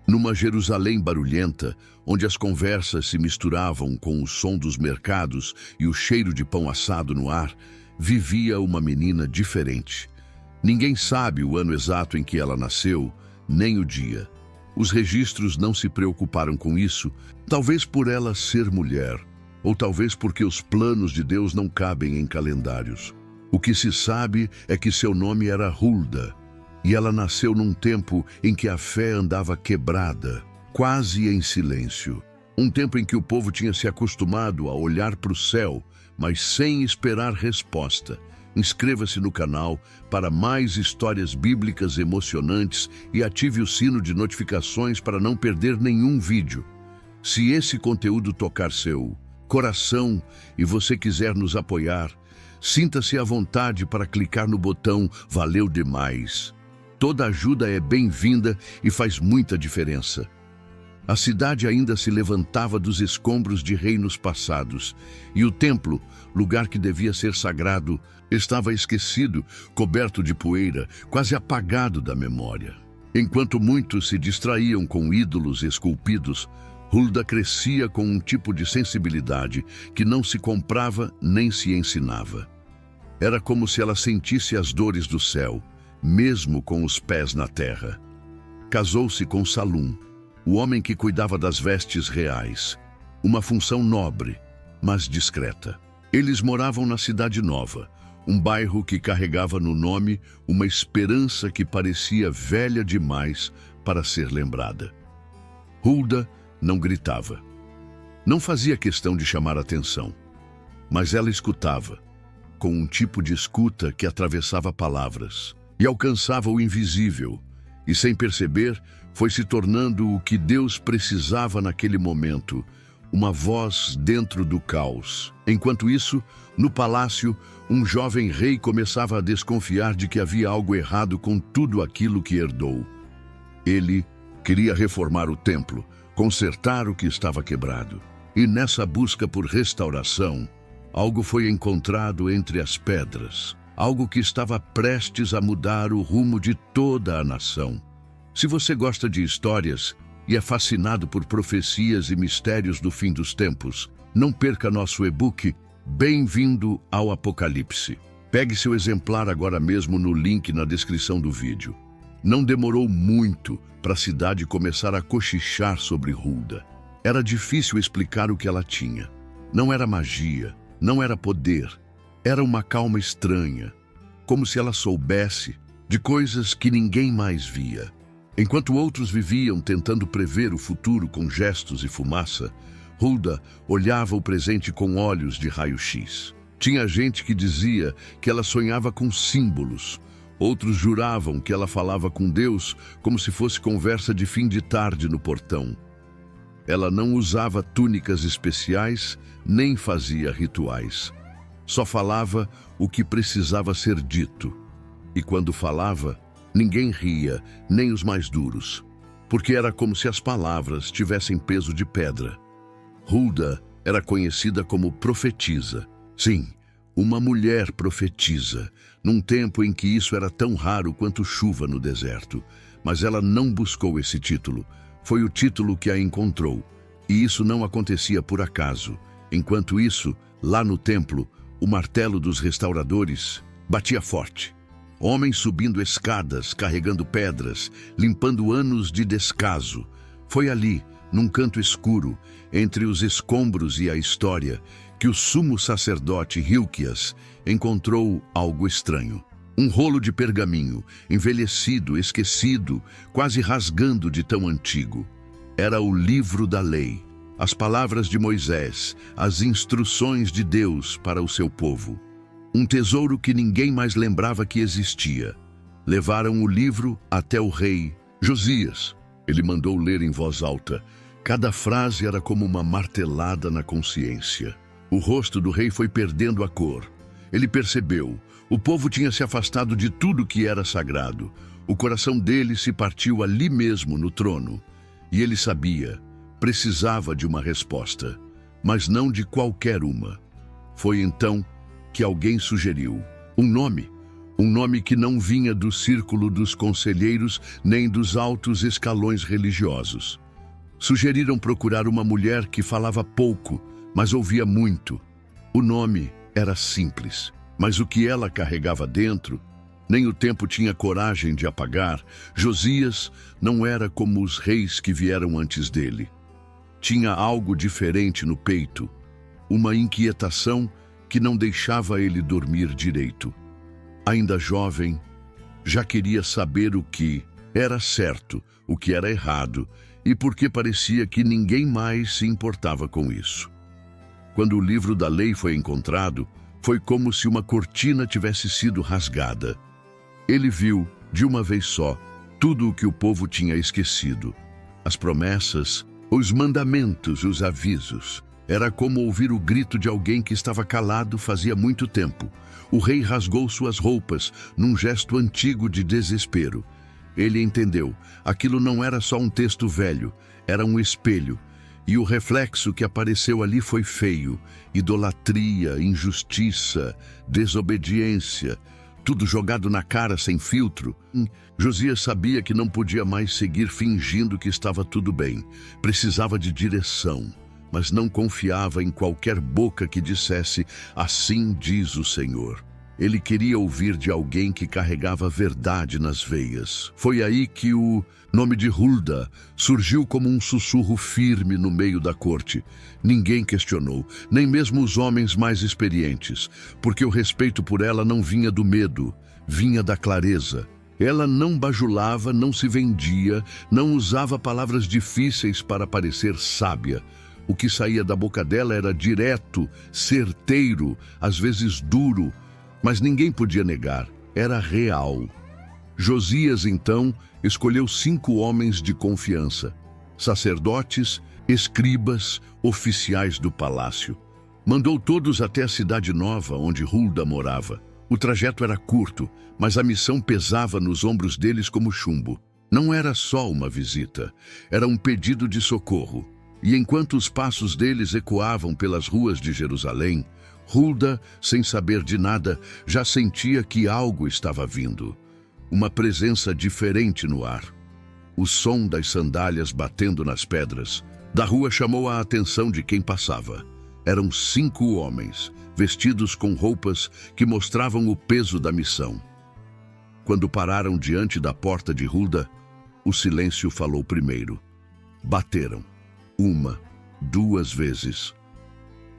Numa Jerusalém barulhenta, onde as conversas se misturavam com o som dos mercados e o cheiro de pão assado no ar, vivia uma menina diferente. Ninguém sabe o ano exato em que ela nasceu, nem o dia. Os registros não se preocuparam com isso, talvez por ela ser mulher, ou talvez porque os planos de Deus não cabem em calendários. O que se sabe é que seu nome era Hulda, e ela nasceu num tempo em que a fé andava quebrada, quase em silêncio. Um tempo em que o povo tinha se acostumado a olhar para o céu, mas sem esperar resposta. Inscreva-se no canal para mais histórias bíblicas emocionantes e ative o sino de notificações para não perder nenhum vídeo. Se esse conteúdo tocar seu coração e você quiser nos apoiar, sinta-se à vontade para clicar no botão "Valeu demais". Toda ajuda é bem-vinda e faz muita diferença. A cidade ainda se levantava dos escombros de reinos passados, e o templo, lugar que devia ser sagrado, estava esquecido, coberto de poeira, quase apagado da memória. Enquanto muitos se distraíam com ídolos esculpidos, Hulda crescia com um tipo de sensibilidade que não se comprava nem se ensinava. Era como se ela sentisse as dores do céu, mesmo com os pés na terra. Casou-se com Salum, o homem que cuidava das vestes reais, uma função nobre, mas discreta. Eles moravam na Cidade Nova, um bairro que carregava no nome uma esperança que parecia velha demais para ser lembrada. Hulda não gritava. Não fazia questão de chamar atenção, mas ela escutava, com um tipo de escuta que atravessava palavras e alcançava o invisível, e sem perceber, foi se tornando o que Deus precisava naquele momento, uma voz dentro do caos. Enquanto isso, no palácio, um jovem rei começava a desconfiar de que havia algo errado com tudo aquilo que herdou. Ele queria reformar o templo, consertar o que estava quebrado. E nessa busca por restauração, algo foi encontrado entre as pedras, algo que estava prestes a mudar o rumo de toda a nação. Se você gosta de histórias e é fascinado por profecias e mistérios do fim dos tempos, não perca nosso e-book Bem-vindo ao Apocalipse. Pegue seu exemplar agora mesmo no link na descrição do vídeo. Não demorou muito para a cidade começar a cochichar sobre Hulda. Era difícil explicar o que ela tinha. Não era magia, não era poder. Era uma calma estranha, como se ela soubesse de coisas que ninguém mais via. Enquanto outros viviam tentando prever o futuro com gestos e fumaça, Hulda olhava o presente com olhos de raio-x. Tinha gente que dizia que ela sonhava com símbolos. Outros juravam que ela falava com Deus como se fosse conversa de fim de tarde no portão. Ela não usava túnicas especiais, nem fazia rituais. Só falava o que precisava ser dito. E quando falava, ninguém ria, nem os mais duros, porque era como se as palavras tivessem peso de pedra. Hulda era conhecida como profetisa. Sim, uma mulher profetisa, num tempo em que isso era tão raro quanto chuva no deserto. Mas ela não buscou esse título. Foi o título que a encontrou. E isso não acontecia por acaso. Enquanto isso, lá no templo, o martelo dos restauradores batia forte. Homens subindo escadas, carregando pedras, limpando anos de descaso. Foi ali, num canto escuro, entre os escombros e a história, que o sumo sacerdote Hilquias encontrou algo estranho. Um rolo de pergaminho, envelhecido, esquecido, quase rasgando de tão antigo. Era o livro da lei, as palavras de Moisés, as instruções de Deus para o seu povo. Um tesouro que ninguém mais lembrava que existia. Levaram o livro até o rei Josias. Ele mandou ler em voz alta. Cada frase era como uma martelada na consciência. O rosto do rei foi perdendo a cor. Ele percebeu. O povo tinha se afastado de tudo que era sagrado. O coração dele se partiu ali mesmo no trono. E ele sabia, precisava de uma resposta, mas não de qualquer uma. Foi então que alguém sugeriu um nome, Um nome que não vinha do círculo dos conselheiros nem dos altos escalões religiosos. Sugeriram procurar uma mulher que falava pouco, mas ouvia muito. O nome era simples, mas o que ela carregava dentro, nem o tempo tinha coragem de apagar. Josias não era como os reis que vieram antes dele. Tinha algo diferente no peito, uma inquietação que não deixava ele dormir direito. Ainda jovem, já queria saber o que era certo, o que era errado, e porque parecia que ninguém mais se importava com isso. Quando o livro da lei foi encontrado, foi como se uma cortina tivesse sido rasgada. Ele viu, de uma vez só, tudo o que o povo tinha esquecido. As promessas, os mandamentos, os avisos. Era como ouvir o grito de alguém que estava calado fazia muito tempo. O rei rasgou suas roupas, num gesto antigo de desespero. Ele entendeu, aquilo não era só um texto velho, era um espelho. E o reflexo que apareceu ali foi feio. Idolatria, injustiça, desobediência, tudo jogado na cara sem filtro. Josias sabia que não podia mais seguir fingindo que estava tudo bem. Precisava de direção, mas não confiava em qualquer boca que dissesse, assim diz o Senhor. Ele queria ouvir de alguém que carregava verdade nas veias. Foi aí que o nome de Hulda surgiu como um sussurro firme no meio da corte. Ninguém questionou, nem mesmo os homens mais experientes, porque o respeito por ela não vinha do medo, vinha da clareza. Ela não bajulava, não se vendia, não usava palavras difíceis para parecer sábia. O que saía da boca dela era direto, certeiro, às vezes duro, mas ninguém podia negar, era real. Josias, então, escolheu 5 homens de confiança, sacerdotes, escribas, oficiais do palácio. Mandou todos até a cidade nova, onde Hulda morava. O trajeto era curto, mas a missão pesava nos ombros deles como chumbo. Não era só uma visita, era um pedido de socorro. E enquanto os passos deles ecoavam pelas ruas de Jerusalém, Hulda, sem saber de nada, já sentia que algo estava vindo. Uma presença diferente no ar. O som das sandálias batendo nas pedras da rua chamou a atenção de quem passava. Eram 5 homens, vestidos com roupas que mostravam o peso da missão. Quando pararam diante da porta de Hulda, o silêncio falou primeiro. Bateram. 1, 2 vezes.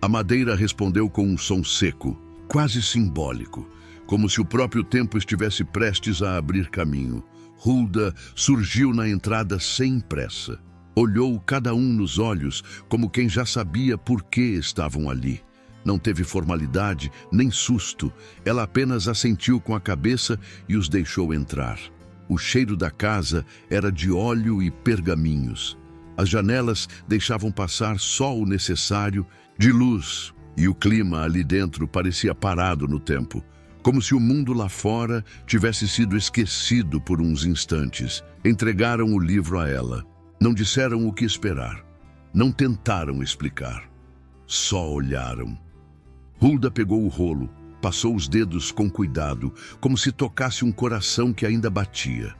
A madeira respondeu com um som seco, quase simbólico, como se o próprio tempo estivesse prestes a abrir caminho. Hulda surgiu na entrada sem pressa. Olhou cada um nos olhos, como quem já sabia por que estavam ali. Não teve formalidade, nem susto. Ela apenas assentiu com a cabeça e os deixou entrar. O cheiro da casa era de óleo e pergaminhos. As janelas deixavam passar só o necessário de luz, e o clima ali dentro parecia parado no tempo, como se o mundo lá fora tivesse sido esquecido por uns instantes. Entregaram o livro a ela. Não disseram o que esperar. Não tentaram explicar. Só olharam. Hulda pegou o rolo, passou os dedos com cuidado, como se tocasse um coração que ainda batia.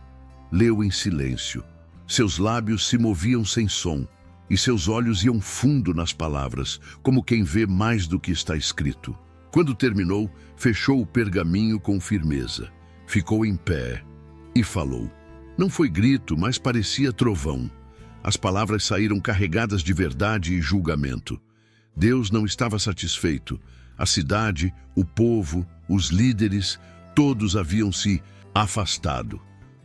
Leu em silêncio. Seus lábios se moviam sem som, e seus olhos iam fundo nas palavras, como quem vê mais do que está escrito. Quando terminou, fechou o pergaminho com firmeza. Ficou em pé e falou. Não foi grito, mas parecia trovão. As palavras saíram carregadas de verdade e julgamento. Deus não estava satisfeito. A cidade, o povo, os líderes, todos haviam se afastado.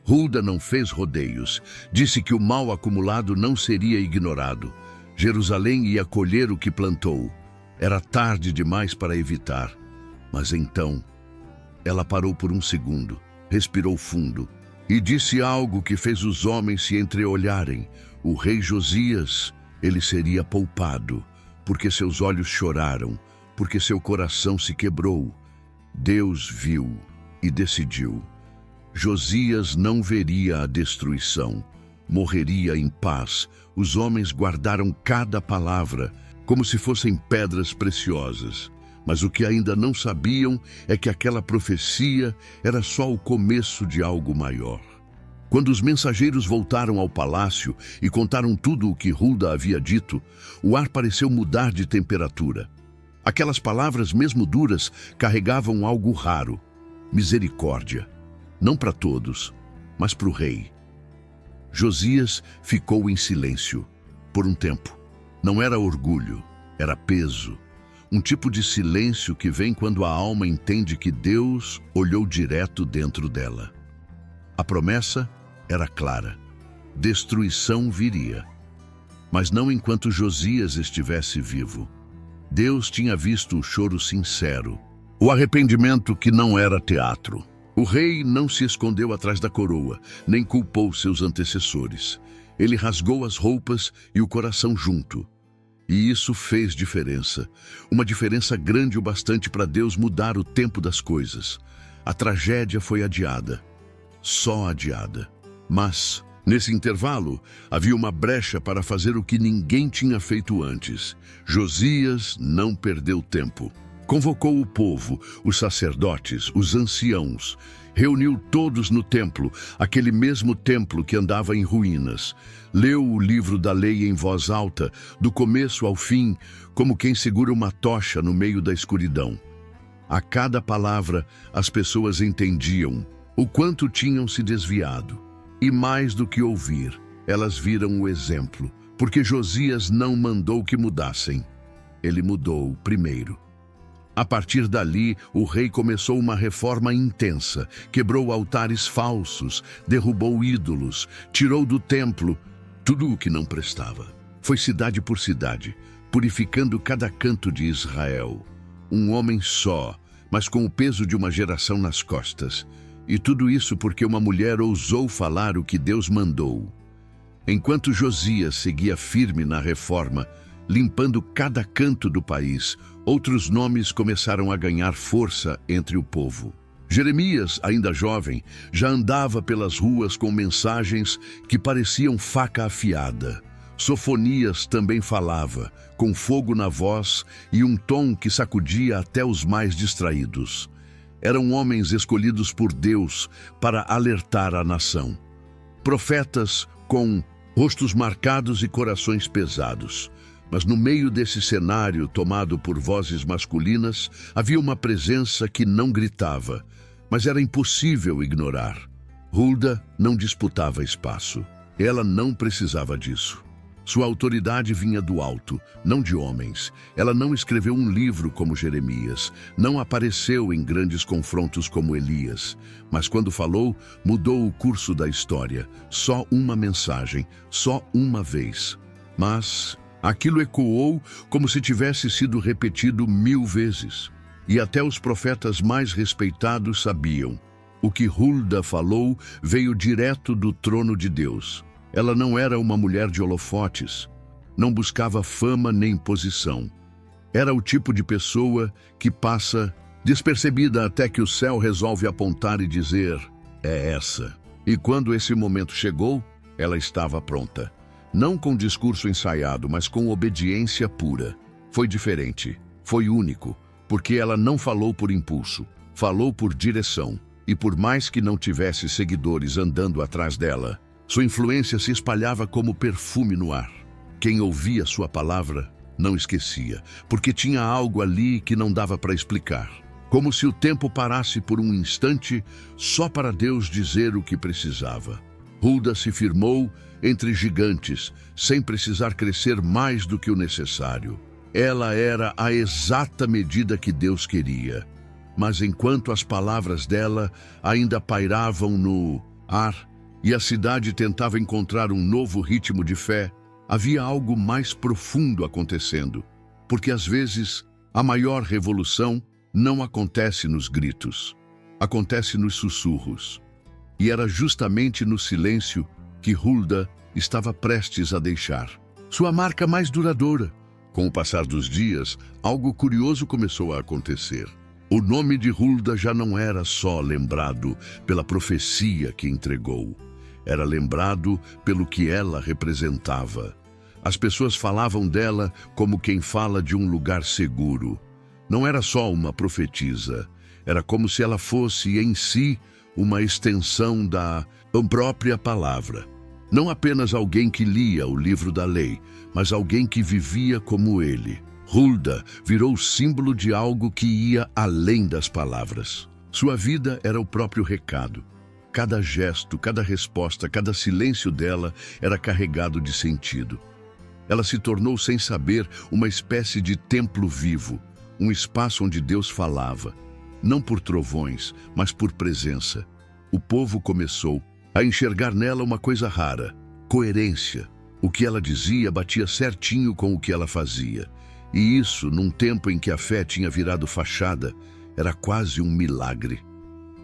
Hulda não fez rodeios. Disse que o mal acumulado não seria ignorado. Jerusalém ia colher o que plantou. Era tarde demais para evitar. Mas então, ela parou por um segundo, respirou fundo e disse algo que fez os homens se entreolharem. O rei Josias, ele seria poupado, porque seus olhos choraram, porque seu coração se quebrou. Deus viu e decidiu. Josias não veria a destruição, morreria em paz. Os homens guardaram cada palavra, como se fossem pedras preciosas. Mas o que ainda não sabiam é que aquela profecia era só o começo de algo maior. Quando os mensageiros voltaram ao palácio e contaram tudo o que Hulda havia dito, o ar pareceu mudar de temperatura. Aquelas palavras, mesmo duras, carregavam algo raro: misericórdia. Não para todos, mas para o rei. Josias ficou em silêncio, por um tempo. Não era orgulho, era peso. Um tipo de silêncio que vem quando a alma entende que Deus olhou direto dentro dela. A promessa era clara: destruição viria. Mas não enquanto Josias estivesse vivo. Deus tinha visto o choro sincero, o arrependimento que não era teatro. O rei não se escondeu atrás da coroa, nem culpou seus antecessores. Ele rasgou as roupas e o coração junto. E isso fez diferença. Uma diferença grande o bastante para Deus mudar o tempo das coisas. A tragédia foi adiada. Só adiada. Mas, nesse intervalo, havia uma brecha para fazer o que ninguém tinha feito antes. Josias não perdeu tempo. Convocou o povo, os sacerdotes, os anciãos. Reuniu todos no templo, aquele mesmo templo que andava em ruínas. Leu o livro da lei em voz alta, do começo ao fim, como quem segura uma tocha no meio da escuridão. A cada palavra, as pessoas entendiam o quanto tinham se desviado. E mais do que ouvir, elas viram o exemplo, porque Josias não mandou que mudassem. Ele mudou primeiro. A partir dali, o rei começou uma reforma intensa, quebrou altares falsos, derrubou ídolos, tirou do templo tudo o que não prestava. Foi cidade por cidade, purificando cada canto de Israel. Um homem só, mas com o peso de uma geração nas costas. E tudo isso porque uma mulher ousou falar o que Deus mandou. Enquanto Josias seguia firme na reforma, limpando cada canto do país, outros nomes começaram a ganhar força entre o povo. Jeremias, ainda jovem, já andava pelas ruas com mensagens que pareciam faca afiada. Sofonias também falava, com fogo na voz e um tom que sacudia até os mais distraídos. Eram homens escolhidos por Deus para alertar a nação. Profetas com rostos marcados e corações pesados. Mas no meio desse cenário tomado por vozes masculinas, havia uma presença que não gritava, mas era impossível ignorar. Hulda não disputava espaço. Ela não precisava disso. Sua autoridade vinha do alto, não de homens. Ela não escreveu um livro como Jeremias, não apareceu em grandes confrontos como Elias. Mas quando falou, mudou o curso da história. Só uma mensagem, só uma vez. Mas aquilo ecoou como se tivesse sido repetido 1000 vezes. E até os profetas mais respeitados sabiam. O que Hulda falou veio direto do trono de Deus. Ela não era uma mulher de holofotes, não buscava fama nem posição. Era o tipo de pessoa que passa despercebida até que o céu resolve apontar e dizer: é essa. E quando esse momento chegou, ela estava pronta. Não com discurso ensaiado, mas com obediência pura. Foi diferente, foi único, porque ela não falou por impulso, falou por direção. E por mais que não tivesse seguidores andando atrás dela, sua influência se espalhava como perfume no ar. Quem ouvia sua palavra não esquecia, porque tinha algo ali que não dava para explicar. Como se o tempo parasse por um instante só para Deus dizer o que precisava. Hulda se firmou entre gigantes, sem precisar crescer mais do que o necessário. Ela era a exata medida que Deus queria. Mas enquanto as palavras dela ainda pairavam no ar, e a cidade tentava encontrar um novo ritmo de fé, havia algo mais profundo acontecendo, porque às vezes a maior revolução não acontece nos gritos, acontece nos sussurros. E era justamente no silêncio que Hulda estava prestes a deixar sua marca mais duradoura. Com o passar dos dias, algo curioso começou a acontecer. O nome de Hulda já não era só lembrado pela profecia que entregou. Era lembrado pelo que ela representava. As pessoas falavam dela como quem fala de um lugar seguro. Não era só uma profetisa, era como se ela fosse em si uma extensão da própria palavra. Não apenas alguém que lia o livro da lei, mas alguém que vivia como ele. Hulda virou símbolo de algo que ia além das palavras. Sua vida era o próprio recado. Cada gesto, cada resposta, cada silêncio dela era carregado de sentido. Ela se tornou, sem saber, uma espécie de templo vivo, um espaço onde Deus falava, não por trovões, mas por presença. O povo começou a enxergar nela uma coisa rara: coerência. O que ela dizia batia certinho com o que ela fazia. E isso, num tempo em que a fé tinha virado fachada, era quase um milagre.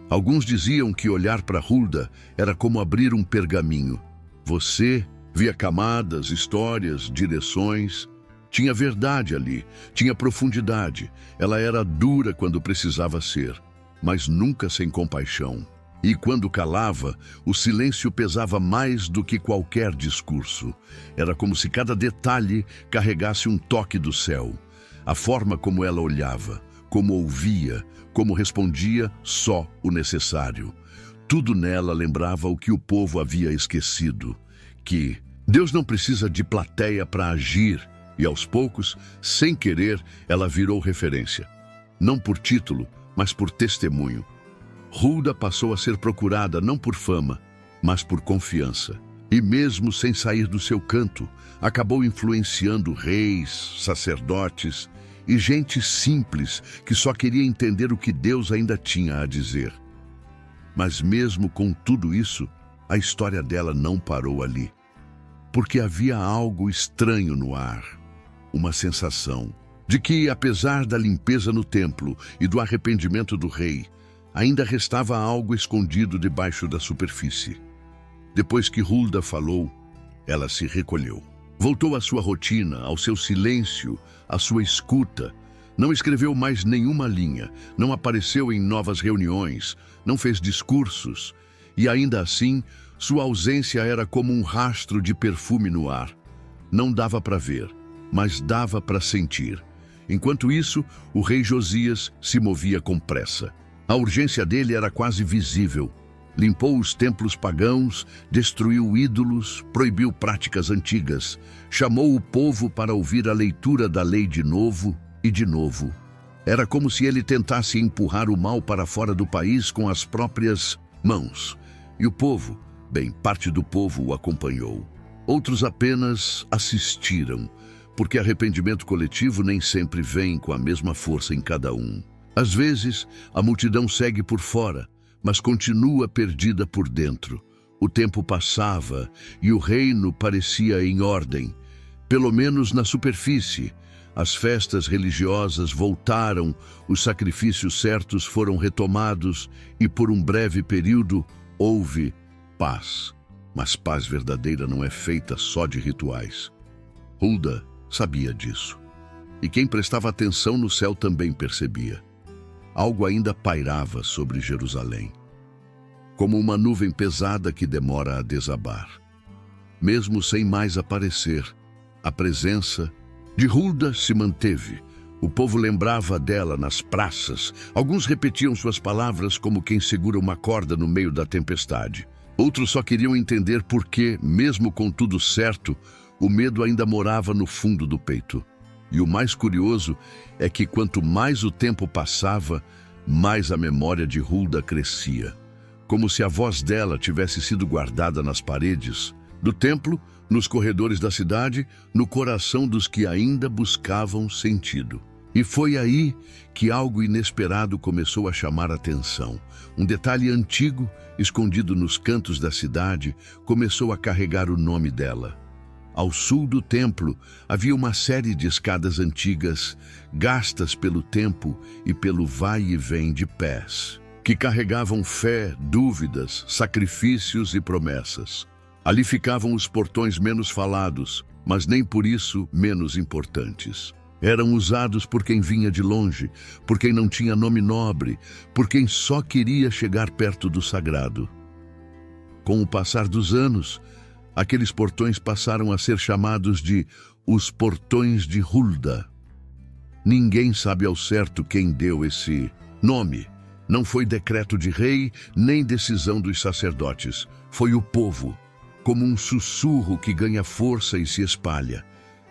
Alguns diziam que olhar para Hulda era como abrir um pergaminho. Você via camadas, histórias, direções. Tinha verdade ali, tinha profundidade. Ela era dura quando precisava ser, mas nunca sem compaixão. E quando calava, o silêncio pesava mais do que qualquer discurso. Era como se cada detalhe carregasse um toque do céu. A forma como ela olhava, como ouvia, como respondia só o necessário. Tudo nela lembrava o que o povo havia esquecido, que Deus não precisa de plateia para agir, e aos poucos, sem querer, ela virou referência. Não por título, mas por testemunho. Hulda passou a ser procurada não por fama, mas por confiança. E mesmo sem sair do seu canto, acabou influenciando reis, sacerdotes e gente simples que só queria entender o que Deus ainda tinha a dizer. Mas mesmo com tudo isso, a história dela não parou ali. Porque havia algo estranho no ar, uma sensação de que, apesar da limpeza no templo e do arrependimento do rei, ainda restava algo escondido debaixo da superfície. Depois que Hulda falou, ela se recolheu. Voltou à sua rotina, ao seu silêncio, à sua escuta. Não escreveu mais nenhuma linha, não apareceu em novas reuniões, não fez discursos. E ainda assim, sua ausência era como um rastro de perfume no ar. Não dava para ver, mas dava para sentir. Enquanto isso, o rei Josias se movia com pressa. A urgência dele era quase visível. Limpou os templos pagãos, destruiu ídolos, proibiu práticas antigas, chamou o povo para ouvir a leitura da lei de novo e de novo. Era como se ele tentasse empurrar o mal para fora do país com as próprias mãos. E o povo, bem, parte do povo o acompanhou. Outros apenas assistiram, porque arrependimento coletivo nem sempre vem com a mesma força em cada um. Às vezes, a multidão segue por fora, mas continua perdida por dentro. O tempo passava e o reino parecia em ordem, pelo menos na superfície. As festas religiosas voltaram, os sacrifícios certos foram retomados e por um breve período houve paz. Mas paz verdadeira não é feita só de rituais. Hulda sabia disso. E quem prestava atenção no céu também percebia. Algo ainda pairava sobre Jerusalém, como uma nuvem pesada que demora a desabar. Mesmo sem mais aparecer, a presença de Hulda se manteve. O povo lembrava dela nas praças. Alguns repetiam suas palavras como quem segura uma corda no meio da tempestade. Outros só queriam entender por que, mesmo com tudo certo, o medo ainda morava no fundo do peito. E o mais curioso é que quanto mais o tempo passava, mais a memória de Hulda crescia. Como se a voz dela tivesse sido guardada nas paredes do templo, nos corredores da cidade, no coração dos que ainda buscavam sentido. E foi aí que algo inesperado começou a chamar a atenção. Um detalhe antigo, escondido nos cantos da cidade, começou a carregar o nome dela. Ao sul do templo havia uma série de escadas antigas, gastas pelo tempo e pelo vai e vem de pés, que carregavam fé, dúvidas, sacrifícios e promessas. Ali ficavam os portões menos falados, mas nem por isso menos importantes. Eram usados por quem vinha de longe, por quem não tinha nome nobre, por quem só queria chegar perto do sagrado. Com o passar dos anos, aqueles portões passaram a ser chamados de os portões de Hulda. Ninguém sabe ao certo quem deu esse nome. Não foi decreto de rei, nem decisão dos sacerdotes. Foi o povo, como um sussurro que ganha força e se espalha.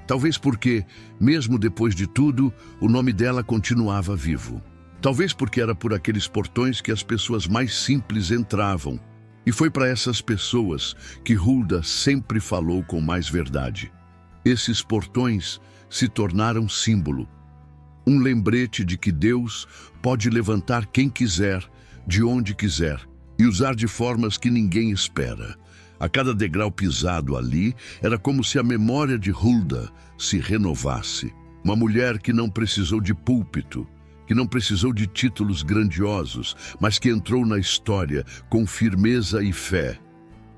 Talvez porque, mesmo depois de tudo, o nome dela continuava vivo. Talvez porque era por aqueles portões que as pessoas mais simples entravam. E foi para essas pessoas que Hulda sempre falou com mais verdade. Esses portões se tornaram símbolo. Um lembrete de que Deus pode levantar quem quiser, de onde quiser, e usar de formas que ninguém espera. A cada degrau pisado ali, era como se a memória de Hulda se renovasse. Uma mulher que não precisou de púlpito, que não precisou de títulos grandiosos, mas que entrou na história com firmeza e fé.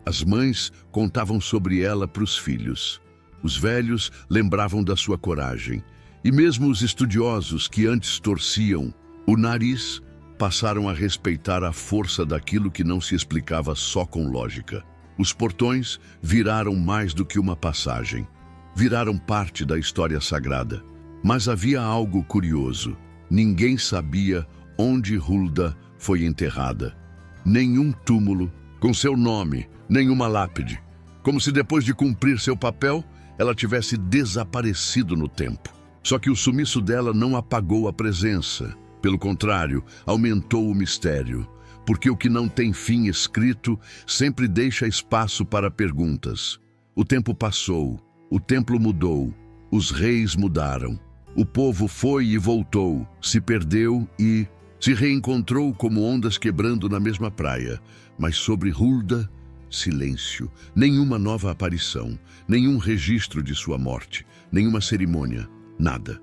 As mães contavam sobre ela para os filhos. Os velhos lembravam da sua coragem. E mesmo os estudiosos que antes torciam o nariz, passaram a respeitar a força daquilo que não se explicava só com lógica. Os portões viraram mais do que uma passagem. Viraram parte da história sagrada. Mas havia algo curioso. Ninguém sabia onde Hulda foi enterrada. Nenhum túmulo com seu nome, nenhuma lápide. Como se depois de cumprir seu papel, ela tivesse desaparecido no tempo. Só que o sumiço dela não apagou a presença. Pelo contrário, aumentou o mistério. Porque o que não tem fim escrito sempre deixa espaço para perguntas. O tempo passou, o templo mudou, os reis mudaram. O povo foi e voltou, se perdeu e se reencontrou como ondas quebrando na mesma praia. Mas sobre Hulda, silêncio. Nenhuma nova aparição, nenhum registro de sua morte, nenhuma cerimônia. Nada.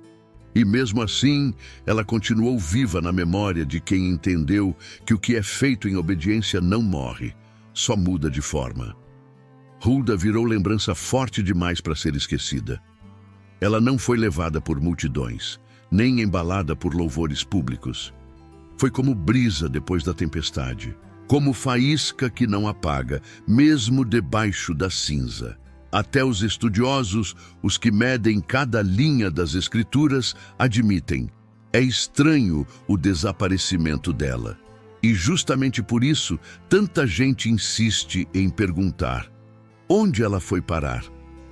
E mesmo assim, ela continuou viva na memória de quem entendeu que o que é feito em obediência não morre, só muda de forma. Hulda virou lembrança forte demais para ser esquecida. Ela não foi levada por multidões, nem embalada por louvores públicos. Foi como brisa depois da tempestade, como faísca que não apaga, mesmo debaixo da cinza. Até os estudiosos, os que medem cada linha das escrituras, admitem: é estranho o desaparecimento dela. E justamente por isso, tanta gente insiste em perguntar: onde ela foi parar?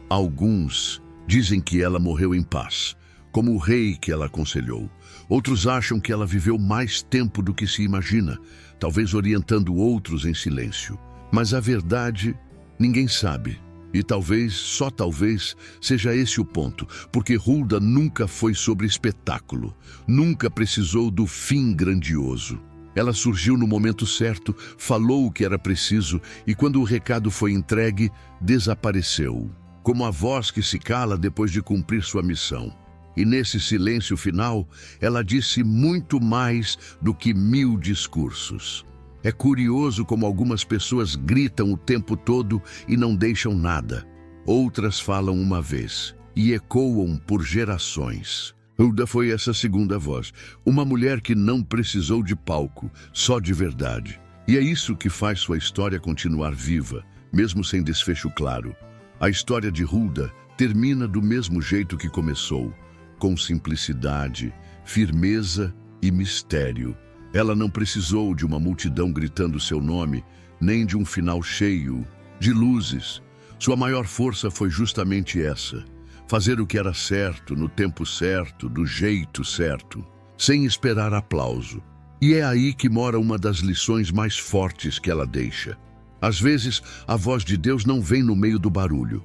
Alguns dizem que ela morreu em paz, como o rei que ela aconselhou. Outros acham que ela viveu mais tempo do que se imagina, talvez orientando outros em silêncio. Mas a verdade, ninguém sabe. E talvez, só talvez, seja esse o ponto, porque Hulda nunca foi sobre espetáculo, nunca precisou do fim grandioso. Ela surgiu no momento certo, falou o que era preciso e quando o recado foi entregue, desapareceu, como a voz que se cala depois de cumprir sua missão. E nesse silêncio final, ela disse muito mais do que 1000 discursos. É curioso como algumas pessoas gritam o tempo todo e não deixam nada. Outras falam uma vez e ecoam por gerações. Hulda foi essa segunda voz, uma mulher que não precisou de palco, só de verdade. E é isso que faz sua história continuar viva, mesmo sem desfecho claro. A história de Hulda termina do mesmo jeito que começou, com simplicidade, firmeza e mistério. Ela não precisou de uma multidão gritando seu nome, nem de um final cheio de luzes. Sua maior força foi justamente essa: fazer o que era certo, no tempo certo, do jeito certo, sem esperar aplauso. E é aí que mora uma das lições mais fortes que ela deixa. Às vezes, a voz de Deus não vem no meio do barulho.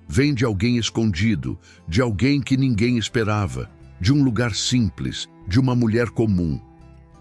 Vem de alguém escondido, de alguém que ninguém esperava, de um lugar simples, de uma mulher comum,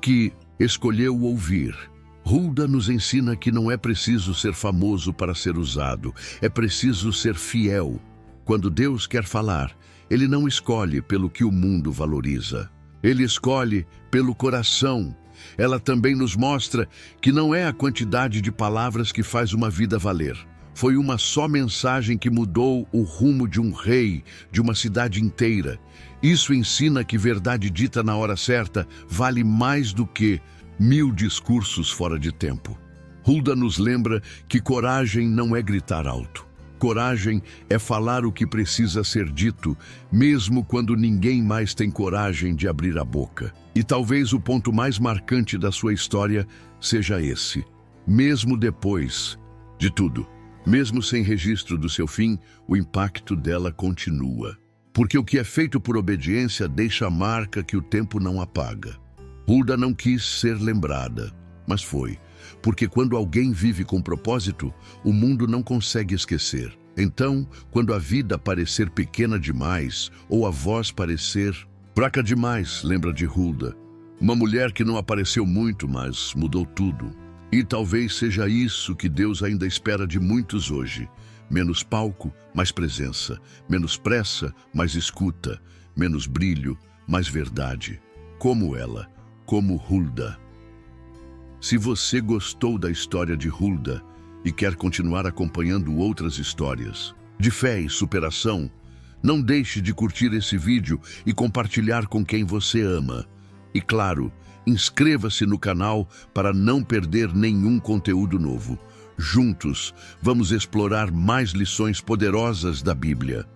que escolheu ouvir. Hulda nos ensina que não é preciso ser famoso para ser usado, é preciso ser fiel. Quando Deus quer falar, Ele não escolhe pelo que o mundo valoriza. Ele escolhe pelo coração. Ela também nos mostra que não é a quantidade de palavras que faz uma vida valer. Foi uma só mensagem que mudou o rumo de um rei, de uma cidade inteira. Isso ensina que verdade dita na hora certa vale mais do que 1000 discursos fora de tempo. Hulda nos lembra que coragem não é gritar alto. Coragem é falar o que precisa ser dito, mesmo quando ninguém mais tem coragem de abrir a boca. E talvez o ponto mais marcante da sua história seja esse. Mesmo depois de tudo, mesmo sem registro do seu fim, o impacto dela continua. Porque o que é feito por obediência deixa a marca que o tempo não apaga. Hulda não quis ser lembrada, mas foi. Porque quando alguém vive com propósito, o mundo não consegue esquecer. Então, quando a vida parecer pequena demais, ou a voz parecer fraca demais, lembra de Hulda. Uma mulher que não apareceu muito, mas mudou tudo. E talvez seja isso que Deus ainda espera de muitos hoje. Menos palco, mais presença. Menos pressa, mais escuta. Menos brilho, mais verdade. Como ela, como Hulda. Se você gostou da história de Hulda e quer continuar acompanhando outras histórias de fé e superação, não deixe de curtir esse vídeo e compartilhar com quem você ama. E claro, inscreva-se no canal para não perder nenhum conteúdo novo. Juntos, vamos explorar mais lições poderosas da Bíblia.